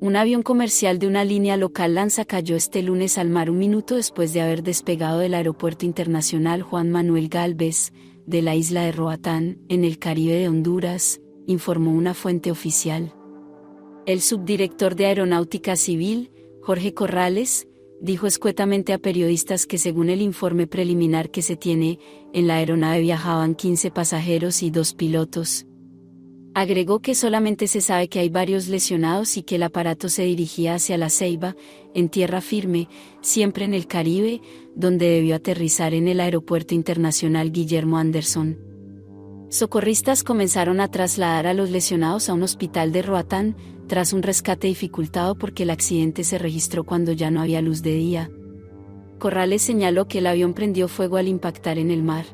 Un avión comercial de una línea local Lansa cayó este lunes al mar un minuto después de haber despegado del Aeropuerto Internacional Juan Manuel Gálvez, de la isla de Roatán, en el Caribe de Honduras, informó una fuente oficial. El subdirector de Aeronáutica Civil, Jorge Corrales, dijo escuetamente a periodistas que según el informe preliminar que se tiene, en la aeronave viajaban 15 pasajeros y 2 pilotos. Agregó que solamente se sabe que hay varios lesionados y que el aparato se dirigía hacia la Ceiba, en tierra firme, siempre en el Caribe, donde debió aterrizar en el Aeropuerto Internacional Guillermo Anderson. Socorristas comenzaron a trasladar a los lesionados a un hospital de Roatán, tras un rescate dificultado porque el accidente se registró cuando ya no había luz de día. Corrales señaló que el avión prendió fuego al impactar en el mar.